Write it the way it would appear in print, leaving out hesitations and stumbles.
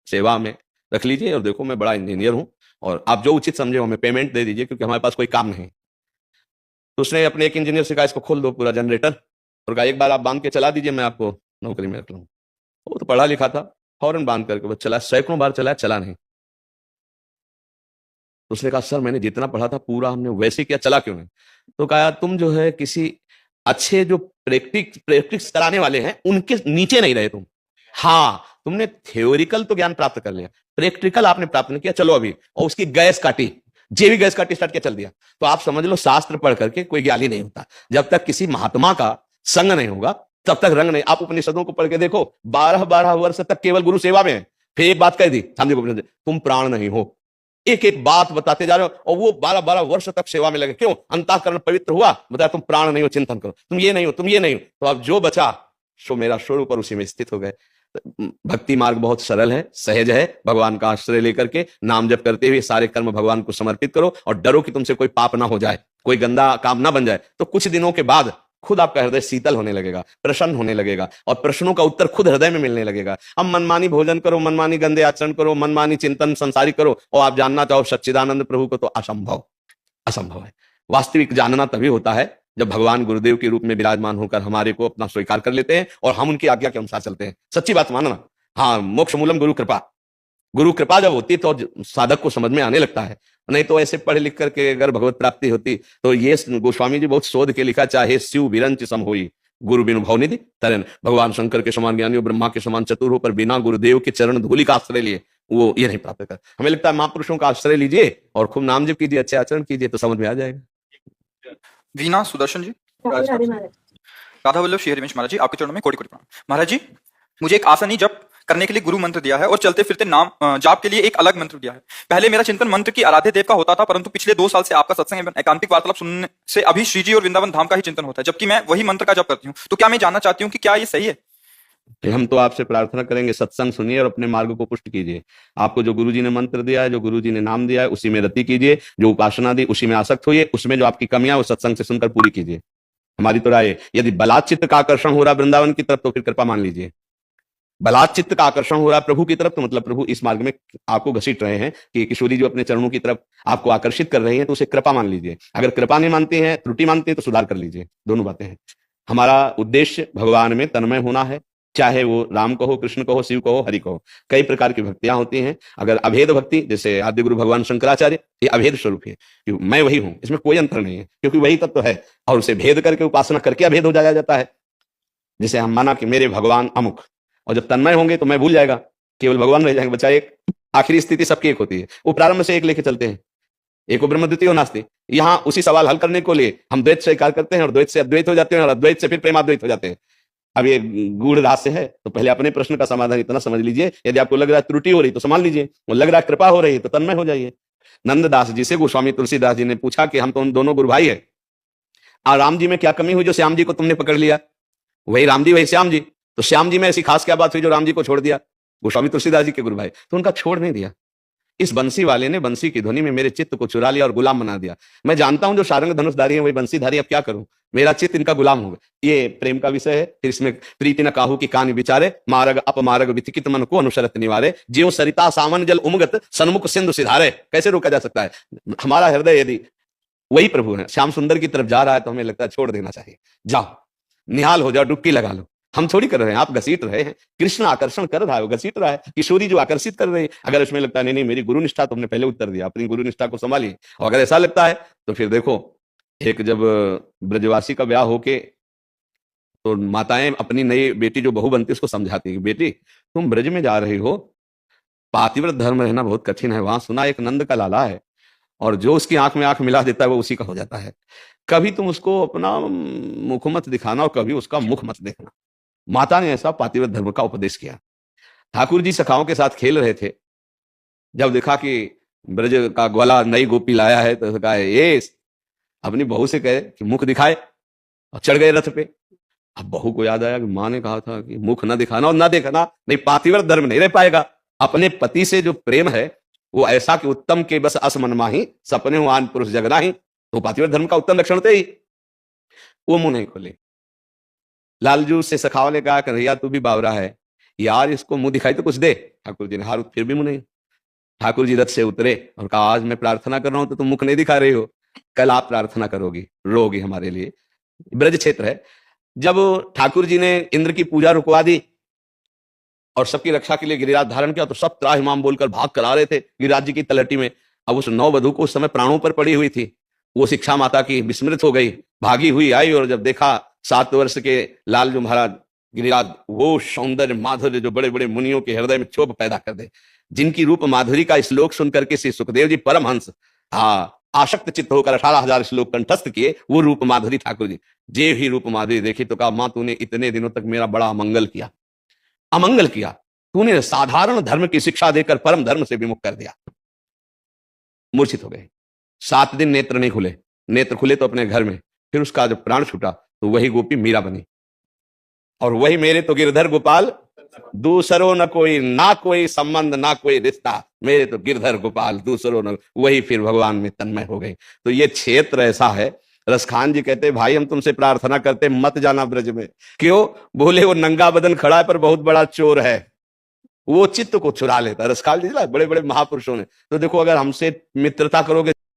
सेवा में रख लीजिए, और देखो मैं बड़ा इंजीनियर हूँ, और आप जो उचित समझे हमें पेमेंट दे दीजिए, क्योंकि हमारे पास कोई काम नहीं। तो उसने अपने एक इंजीनियर से कहा इसको खोल दो पूरा जनरेटर, और कहा एक बार आप बांध के चला दीजिए, मैं आपको नौकरी में रख लूँ। वो तो पढ़ा लिखा था, फौरन बांध करके बस चला, सैकड़ों बार चला, चला नहीं। तो उसने कहा सर मैंने जितना पढ़ा था पूरा हमने वैसे किया, चला क्यों नहीं? तो कहा तुम जो है किसी अच्छे जो प्रैक्टिस कराने वाले हैं उनके नीचे नहीं रहे तुम। हाँ, तुमने थ्योरिकल तो ज्ञान प्राप्त कर लिया, प्रैक्टिकल आपने प्राप्त नहीं किया। चलो अभी, और उसकी गैस काटी, जेवी गैस काटी, स्टार्ट किया, चल दिया। तो आप समझ लो शास्त्र पढ़ करके कोई ज्ञानी नहीं होता, जब तक किसी महात्मा का संग नहीं होगा तब तक रंग नहीं। आप उपनिषदों को पढ़ के देखो, 12-12 वर्ष तक केवल गुरु सेवा में है, फिर एक बात कह दी सामने को, तुम प्राण नहीं हो। एक एक बात बताते जा रहे हो, और वो 12-12 वर्ष तक सेवा में लगे। क्यों? अंतःकरण पवित्र हुआ, बताया तुम प्राण नहीं हो, चिंतन करो, तुम ये नहीं हो, तुम ये नहीं हो। तो अब जो बचा सो मेरा स्वरूप, और उसी में स्थित हो गए। भक्ति मार्ग बहुत सरल है, सहज है। भगवान का आश्रय लेकर के नाम जप करते हुए सारे कर्म भगवान को समर्पित करो, और डरो कि तुमसे कोई पाप ना हो जाए, कोई गंदा काम ना बन जाए। तो कुछ दिनों के बाद खुद आपका हृदय शीतल होने लगेगा, प्रसन्न होने लगेगा, और प्रश्नों का उत्तर खुद हृदय में मिलने लगेगा। अब मनमानी भोजन करो, मनमानी गंदे आचरण करो, मनमानी चिंतन संसारी करो, और आप जानना चाहो सच्चिदानंद प्रभु को, तो असंभव, असंभव है। वास्तविक जानना तभी होता है जब भगवान गुरुदेव के रूप में विराजमान होकर हमारे को अपना स्वीकार कर लेते हैं, और हम उनकी आज्ञा के अनुसार चलते हैं। सच्ची बात मानना। हाँ, मोक्ष मूलम गुरु कृपा। गुरु कृपा जब होती है तो साधक को समझ में आने लगता है। नहीं तो ऐसे पढ़ लिख करके अगर भगवत प्राप्ति होती, तो ये गोस्वामी जी बहुत शोध के लिखा, चाहे शिव विरंच सम होई गुरु बिनु भवनिधि तरन। भगवान शंकर के समान ज्ञानी हो, ब्रह्मा के समान चतुर हो, पर बिना गुरुदेव के चरण धूलि का आश्रय लिए वो ये नहीं प्राप्त कर। हमें लगता है महापुरुषों का आश्रय लीजिए और खूब नाम जप कीजिए, अच्छे आचरण कीजिए, तो समझ में आ जाएगा। वीना सुदर्शन जी, राधा वल्लभ श्री हरिवंश महाराज जी, आपके चरणों में कोटि कोटि प्रणाम। महाराज जी, मुझे एक आसनी जप करने के लिए गुरु मंत्र दिया है, और चलते फिरते नाम जाप के लिए एक अलग मंत्र दिया है। पहले मेरा चिंतन मंत्र की आराध्य देव का होता था, परंतु पिछले 2 साल से आपका सत्संग एवं एकांतिक वार्तालाप सुनने से अभी श्री जी और वृंदावन धाम का ही चिंतन होता है, जबकि मैं वही मंत्र का जप करती हूँ। तो क्या मैं जानना चाहती हूँ कि क्या ये सही है? हम तो आपसे प्रार्थना करेंगे, सत्संग सुनिए और अपने मार्ग को पुष्ट कीजिए। आपको जो गुरुजी ने मंत्र दिया है, जो गुरुजी ने नाम दिया है, उसी में रति कीजिए। जो उपासना दी उसी में आसक्त होइए। उसमें जो आपकी कमियां वो सत्संग से सुनकर पूरी कीजिए। हमारी तो राय है, यदि बलात् चित्त का आकर्षण हो रहा वृंदावन की तरफ, तो फिर कृपा मान लीजिए। बलात् चित्त का आकर्षण हो रहा प्रभु की तरफ, तो मतलब प्रभु इस मार्ग में आपको घसीट रहे हैं कि किशोरी जो अपने चरणों की तरफ आपको आकर्षित कर रही हैं, तो उसे कृपा मान लीजिए। अगर कृपा नहीं मानते हैं, त्रुटि मानते हैं, तो सुधार कर लीजिए। दोनों बातें हैं। हमारा उद्देश्य भगवान में तन्मय होना है, चाहे वो राम कहो, कृष्ण कहो, शिव कहो, हरि कहो। कई प्रकार की भक्तियां होती हैं। अगर अभेद भक्ति, जैसे आद्य गुरु भगवान शंकराचार्य, ये अभेद स्वरूप है, मैं वही हूं, इसमें कोई अंतर नहीं है, क्योंकि वही तत्व है, और उसे भेद करके उपासना करके अभेद हो जाया जाता है। जैसे हम माना कि मेरे भगवान अमुक, और जब तन्मय होंगे तो मैं भूल जाएगा, केवल भगवान रह जाएंगे। बच्चा एक आखिरी स्थिति सबकी एक होती है, वो प्रारंभ से एक लेके चलते हैं, एक ब्रह्म द्वितीय नास्ति। यहाँ उसी सवाल हल करने को लिए हम द्वैत स्वीकार करते हैं, और द्वैत से अद्वैत हो जाते हैं, और अद्वैत से फिर प्रेमाद्वैत हो जाते हैं। अब ये गूढ़ रहस्य है, तो पहले अपने प्रश्न का समाधान इतना समझ लीजिए। यदि आपको लग रहा है त्रुटि हो रही तो संभाल लीजिए, और लग रहा है कृपा हो रही है तो तन्मय हो जाइए। नंददास जी से गोस्वामी तुलसीदास जी ने पूछा कि हम तो उन दोनों गुरु भाई है, राम जी में क्या कमी हुई जो श्याम जी को तुमने पकड़ लिया? वही राम जी वही श्याम जी, तो श्याम जी में ऐसी खास क्या बात हुई जो राम जी को छोड़ दिया? गोस्वामी तुलसीदास जी के गुरु भाई, तो उनका छोड़ नहीं दिया। इस बंसी वाले ने बंसी की ध्वनि में मेरे चित्त को चुरा लिया और गुलाम बना दिया। मैं जानता हूं जो सारंग धनुषधारी है वही बंसीधारी, अब क्या करूं? मेरा चित्त इनका गुलाम हो गया। ये प्रेम का विषय है। फिर इसमें प्रीति न काहू की कान विचारे, मार्ग अपमार्ग विचिकित मन को अनुसरत निवारे, ज्यों सरिता सावन जल उमगत सन्मुख सिंधु सिधारे। कैसे रोका जा सकता है? हमारा हृदय यदि वही प्रभु है, श्याम सुंदर की तरफ जा रहा है, तो हमें लगता है छोड़ देना चाहिए। जाओ, निहाल हो जाओ, डुबकी लगा लो। हम थोड़ी कर रहे हैं, आप घसीट रहे हैं। कृष्ण आकर्षण कर रहा है, वो घसीट रहा है। किशोरी जो आकर्षित कर रही है, अगर उसमें लगता है नहीं नहीं मेरी गुरु निष्ठा, तो हमने पहले उत्तर दिया, अपनी गुरु निष्ठा को संभालिए। और अगर ऐसा लगता है तो फिर देखो, एक जब ब्रजवासी का ब्याह होके, तो माताएं अपनी नई बेटी जो बहू बनती है उसको समझाती है, बेटी तुम ब्रज में जा रही हो, पातिव्रत धर्म रहना बहुत कठिन है। वहां सुना एक नंद का लाला है, और जो उसकी आंख में आंख मिला देता है वो उसी का हो जाता है। कभी तुम उसको अपना मुख मत दिखाना, और कभी उसका मुख मत देखना। माता ने ऐसा पातिव्रत धर्म का उपदेश किया। ठाकुर जी सखाओं के साथ खेल रहे थे, जब देखा कि ब्रज का ग्वाला नई गोपी लाया है, तो कहा ये अपनी बहू से कहे कि मुख दिखाए, और चढ़ गए रथ पे। अब बहू को याद आया कि माँ ने कहा था कि मुख न दिखाना और न देखना, नहीं पातिव्रत धर्म नहीं रह पाएगा। अपने पति से जो प्रेम है वो ऐसा कि उत्तम के बस असमन माही, सपने हो आन पुरुष जगना ही, तो पातिव्रत धर्म का उत्तम लक्षण थे ही। वो मुंह नहीं खोले। लालजू से सखाओ ने कहा, कन्हैया तू भी बावरा है, यार इसको मुंह दिखाई तो कुछ दे। ठाकुर जी ने हाथ फिर भी मुंह नहीं। ठाकुर जी रथ से उतरे और कहा आज मैं प्रार्थना कर रहा हूं तो तुम मुख नहीं दिखा रही हो, कल आप प्रार्थना करोगी, रोगी हमारे लिए। ब्रज क्षेत्र है। जब ठाकुर जी ने इंद्र की पूजा रुकवा दी और सबकी रक्षा के लिए गिरिराज धारण किया तो सब त्राहिमाम बोलकर भाग कर आ रहे थे गिरिराज जी की तलहटी में। अब उस नववधू को उस समय प्राणों पर पड़ी हुई थी, वो शिक्षा माता की विस्मृत हो गई, भागी हुई आई और जब देखा 7 वर्ष के लाल जो महाराज गिरिराज, वो सौंदर्य माधुर्य जो बड़े बड़े मुनियों के हृदय में क्षोभ पैदा कर दे, जिनकी रूप माधुरी का श्लोक सुनकर के श्री सुखदेव जी परमहंस आशक्त चित्त होकर 18,000 श्लोक कंठस्थ किए, वो रूप माधुरी ठाकुर जी। जे भी रूप माधुरी देखी तो कहा मां तूने इतने दिनों तक मेरा बड़ा अमंगल किया, अमंगल किया, तूने साधारण धर्म की शिक्षा देकर परम धर्म से विमुख कर दिया। मूर्छित हो गए। 7 दिन नेत्र नहीं खुले, नेत्र खुले तो अपने घर में। फिर उसका जब प्राण छूटा तो वही गोपी मीरा बनी और वही मेरे तो गिरधर गोपाल दूसरो न कोई, ना कोई संबंध ना कोई रिश्ता, मेरे तो गिरधर गोपाल दूसरो न, वही फिर भगवान में तन्मय हो गए। तो ये क्षेत्र ऐसा है। रसखान जी कहते भाई हम तुमसे प्रार्थना करते मत जाना ब्रज में। क्यों? बोले वो नंगा बदन खड़ा है पर बहुत बड़ा चोर है, वो चित्त को चुरा लेता। रसखान जी बड़े बड़े महापुरुषों ने तो देखो अगर हमसे मित्रता करोगे